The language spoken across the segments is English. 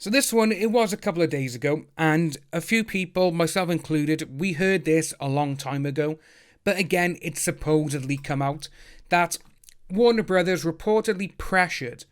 So this one, it was a couple of days ago, and a few people, myself included, we heard this a long time ago, but again, it's supposedly come out that Warner Brothers reportedly pressured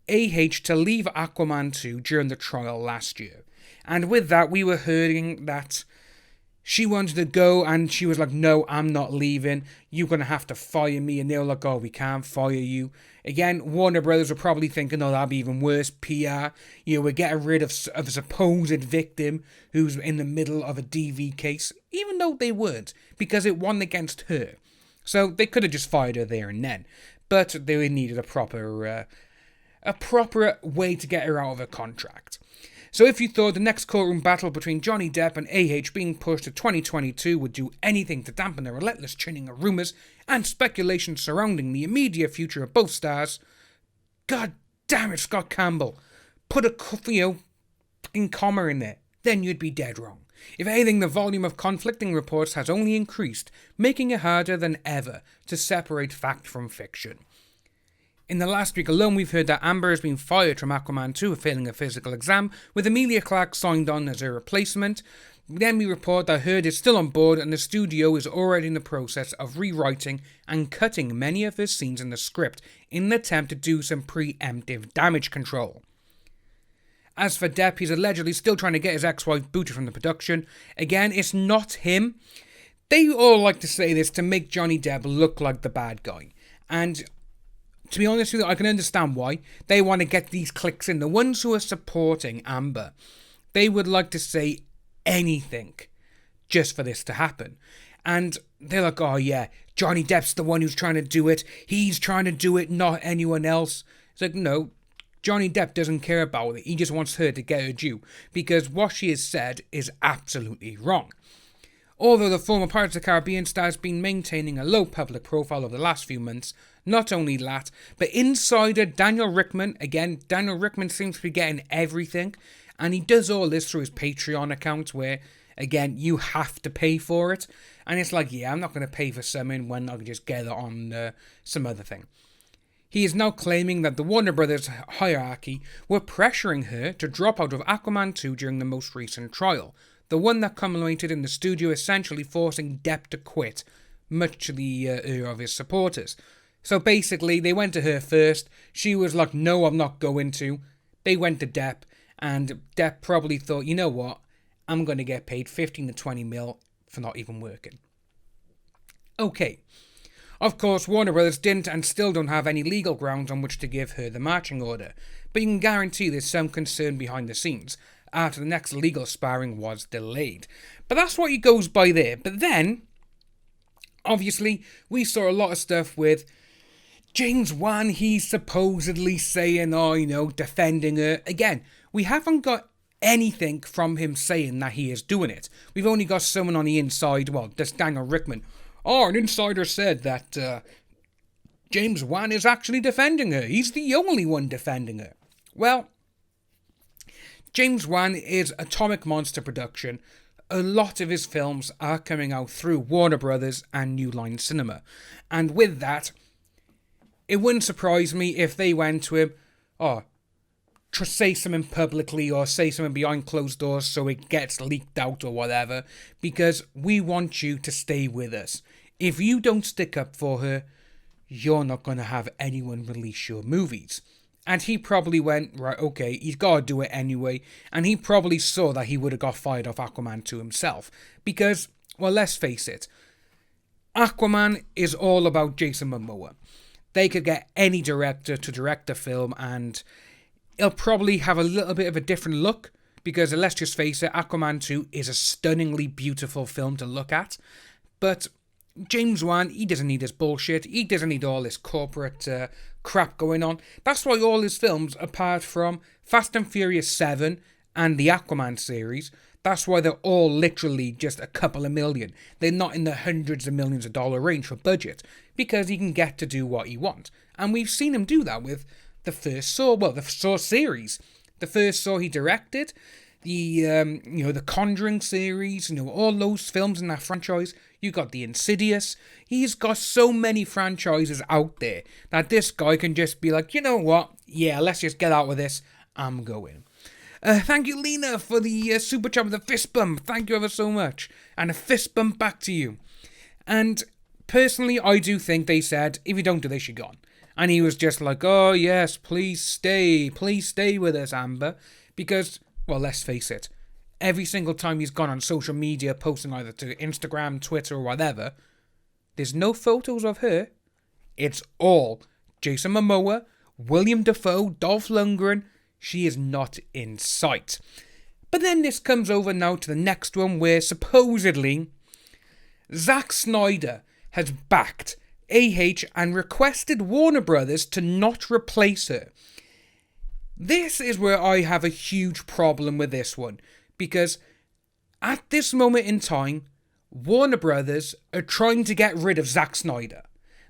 AH to leave Aquaman 2 during the trial last year. And with that, we were hearing that she wanted to go, and she was like, no, I'm not leaving. You're going to have to fire me. And they were like, oh, we can't fire you. Again, Warner Brothers were probably thinking, oh, that'd be even worse PR. We're getting rid of a supposed victim who's in the middle of a DV case, even though they weren't, because it won against her. So they could have just fired her there and then. But they needed a proper way to get her out of her contract. So if you thought the next courtroom battle between Johnny Depp and AH being pushed to 2022 would do anything to dampen the relentless churning of rumours and speculation surrounding the immediate future of both stars, God damn it, Scott Campbell, put a fucking comma in there, then you'd be dead wrong. If anything, the volume of conflicting reports has only increased, making it harder than ever to separate fact from fiction. In the last week alone, we've heard that Amber has been fired from Aquaman 2 for failing a physical exam, with Emilia Clarke signed on as her replacement. Then we report that Heard is still on board and the studio is already in the process of rewriting and cutting many of his scenes in the script in an attempt to do some preemptive damage control. As for Depp, he's allegedly still trying to get his ex-wife booted from the production. Again, it's not him. They all like to say this to make Johnny Depp look like the bad guy. And to be honest with you, I can understand why. They want to get these clicks in. The ones who are supporting Amber, they would like to say anything just for this to happen. And they're like, oh yeah, Johnny Depp's the one who's trying to do it. He's trying to do it, not anyone else. It's like, no, Johnny Depp doesn't care about it. He just wants her to get her due. Because what she has said is absolutely wrong. Although the former Pirates of the Caribbean star has been maintaining a low public profile over the last few months, not only that, but insider Daniel Rickman, again, Daniel Rickman seems to be getting everything, and he does all this through his Patreon account where, again, you have to pay for it, and it's like, yeah, I'm not going to pay for something when I can just get it on some other thing. He is now claiming that the Warner Brothers hierarchy were pressuring her to drop out of Aquaman 2 during the most recent trial, the one that culminated in the studio essentially forcing Depp to quit, much to the ire of his supporters. So basically, they went to her first, she was like, no, I'm not going to. They went to Depp, and Depp probably thought, you know what, I'm going to get paid 15 to 20 mil for not even working. Okay. Of course, Warner Brothers didn't and still don't have any legal grounds on which to give her the marching order, but you can guarantee there's some concern behind the scenes, after the next legal sparring was delayed. But that's what he goes by there. But then, obviously, we saw a lot of stuff with James Wan, he's supposedly saying, defending her. Again, we haven't got anything from him saying that he is doing it. We've only got someone on the inside, well, this Daniel Rickman. Oh, an insider said that James Wan is actually defending her. He's the only one defending her. Well, James Wan is Atomic Monster production. A lot of his films are coming out through Warner Brothers and New Line Cinema. And with that, it wouldn't surprise me if they went to him, say something publicly or say something behind closed doors so it gets leaked out or whatever, because we want you to stay with us. If you don't stick up for her, you're not going to have anyone release your movies. And he probably went, right, okay, he's got to do it anyway. And he probably saw that he would have got fired off Aquaman 2 himself. Because, well, let's face it, Aquaman is all about Jason Momoa. They could get any director to direct a film and it'll probably have a little bit of a different look. Because let's just face it, Aquaman 2 is a stunningly beautiful film to look at. But James Wan, he doesn't need this bullshit. He doesn't need all this corporate crap going on. That's why all his films, apart from Fast and Furious 7 and the Aquaman series, that's why they're all literally just a couple of million. They're not in the hundreds of millions of dollar range for budget, because he can get to do what he wants. And we've seen him do that with the first Saw, the Saw series. The first Saw he directed, the Conjuring series, all those films in that franchise. You got the Insidious. He's got so many franchises out there that this guy can just be like, you know what? Yeah, let's just get out with this. I'm going. Thank you, Lena, for the super chat with a fist bump. Thank you ever so much. And a fist bump back to you. And personally, I do think they said, if you don't do this, you're gone. And he was just like, oh yes, please stay with us, Amber. Because, well, let's face it, every single time he's gone on social media, posting either to Instagram, Twitter, or whatever, there's no photos of her. It's all Jason Momoa, William Dafoe, Dolph Lundgren. She is not in sight. But then this comes over now to the next one, where supposedly Zack Snyder has backed AH and requested Warner Brothers to not replace her. This is where I have a huge problem with this one, because at this moment in time, Warner Brothers are trying to get rid of Zack Snyder.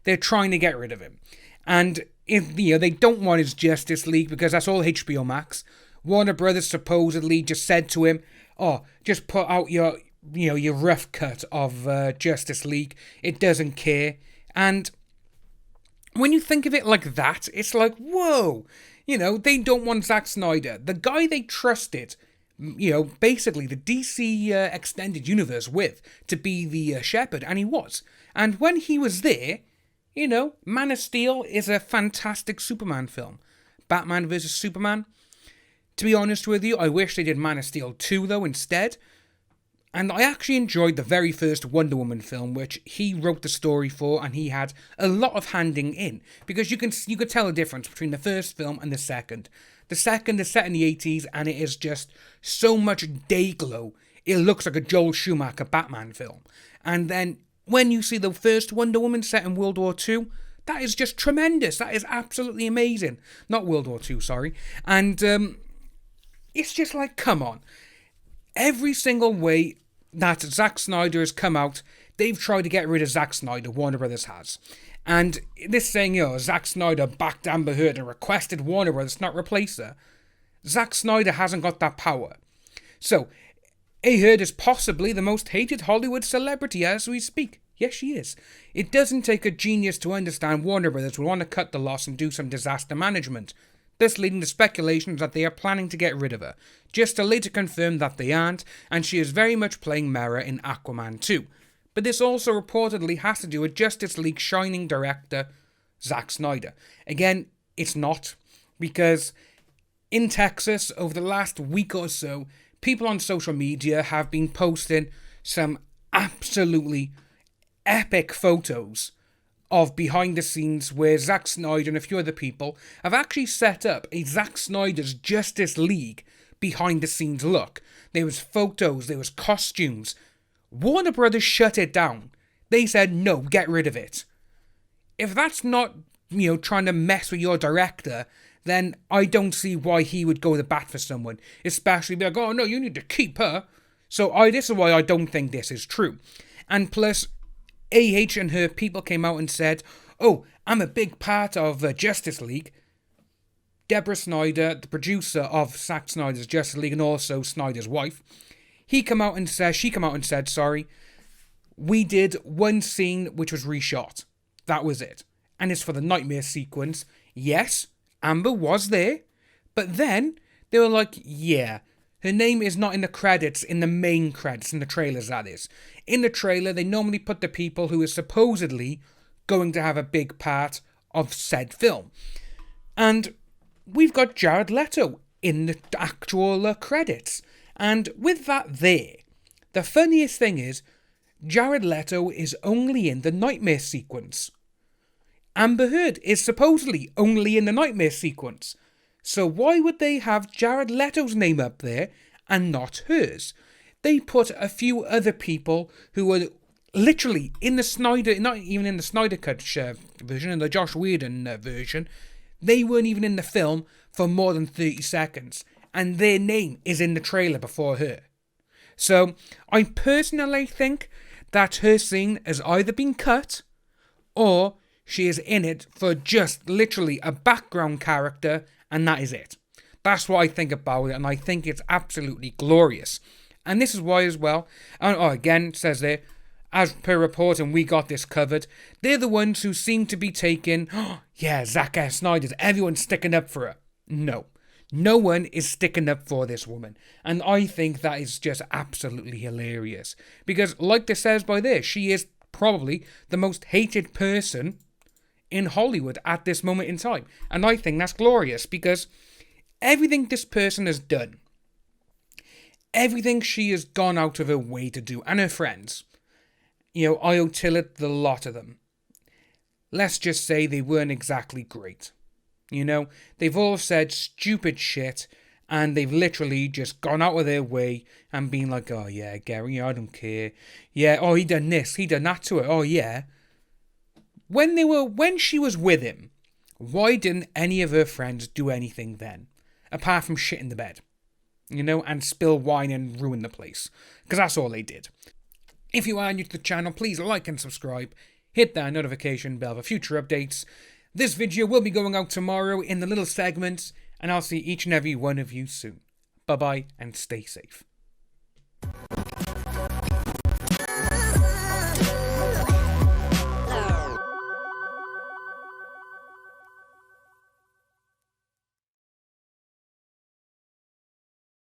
They're trying to get rid of him. And if they don't want his Justice League because that's all HBO Max. Warner Brothers supposedly just said to him, oh, just put out your rough cut of Justice League. It doesn't care. And when you think of it like that, it's like, whoa, they don't want Zack Snyder. The guy they trusted, basically the DC Extended Universe with, to be the shepherd, and he was. And when he was there, Man of Steel is a fantastic Superman film. Batman vs. Superman. To be honest with you, I wish they did Man of Steel 2, though, instead. And I actually enjoyed the very first Wonder Woman film, which he wrote the story for, and he had a lot of handing in. Because you could tell the difference between the first film and the second. The second is set in the 80s, and it is just so much day glow. It looks like a Joel Schumacher Batman film. And then when you see the first Wonder Woman set in World War II, that is just tremendous. That is absolutely amazing. Not World War II, sorry. And it's just like, come on. Every single way that Zack Snyder has come out, they've tried to get rid of Zack Snyder, Warner Brothers has. And this saying, Zack Snyder backed Amber Heard and requested Warner Brothers to not replace her. Zack Snyder hasn't got that power. So, A. Heard is possibly the most hated Hollywood celebrity as we speak. Yes, she is. It doesn't take a genius to understand Warner Brothers will want to cut the loss and do some disaster management, thus leading to speculations that they are planning to get rid of her, just to later confirm that they aren't, and she is very much playing Mera in Aquaman 2. But this also reportedly has to do with Justice League shining director Zack Snyder. Again, it's not, because in Texas, over the last week or so, people on social media have been posting some absolutely epic photos of behind the scenes where Zack Snyder and a few other people have actually set up a Zack Snyder's Justice League behind the scenes look. There was photos, there was costumes. Warner Brothers shut it down. They said, no, get rid of it. If that's not, trying to mess with your director, then I don't see why he would go to bat for someone. Especially be like, oh no, you need to keep her. So this is why I don't think this is true. And plus, AH and her people came out and said, oh, I'm a big part of Justice League. Deborah Snyder, the producer of Zack Snyder's Justice League and also Snyder's wife, she came out and said, we did one scene which was reshot. That was it. And it's for the nightmare sequence. Yes, Amber was there. But then they were like, yeah, her name is not in the credits, in the main credits, in the trailers, that is. In the trailer, they normally put the people who are supposedly going to have a big part of said film. And we've got Jared Leto in the actual credits. And with that there, the funniest thing is, Jared Leto is only in the nightmare sequence. Amber Heard is supposedly only in the nightmare sequence. So why would they have Jared Leto's name up there and not hers? They put a few other people who were literally in the Snyder, not even in the Snyder Cut version, in the Josh Whedon version. They weren't even in the film for more than 30 seconds. And their name is in the trailer before her. So I personally think that her scene has either been cut or she is in it for just literally a background character, and that is it. That's what I think about it, and I think it's absolutely glorious. And this is why as well, again, it says there, as per report, and we got this covered, they're the ones who seem to be taking, Zack Snyder's, everyone's sticking up for her. No. No one is sticking up for this woman. And I think that is just absolutely hilarious. Because, like this says by this, she is probably the most hated person in Hollywood at this moment in time. And I think that's glorious because everything this person has done, everything she has gone out of her way to do, and her friends, I owe Tillett the lot of them. Let's just say they weren't exactly great. They've all said stupid shit, and they've literally just gone out of their way and been like, oh yeah, Gary, I don't care. Yeah, oh, he done this, he done that to her, oh yeah. When she was with him, why didn't any of her friends do anything then? Apart from shit in the bed, and spill wine and ruin the place. Because that's all they did. If you are new to the channel, please like and subscribe. Hit that notification bell for future updates. This video will be going out tomorrow in the little segments, and I'll see each and every one of you soon. Bye-bye, and stay safe.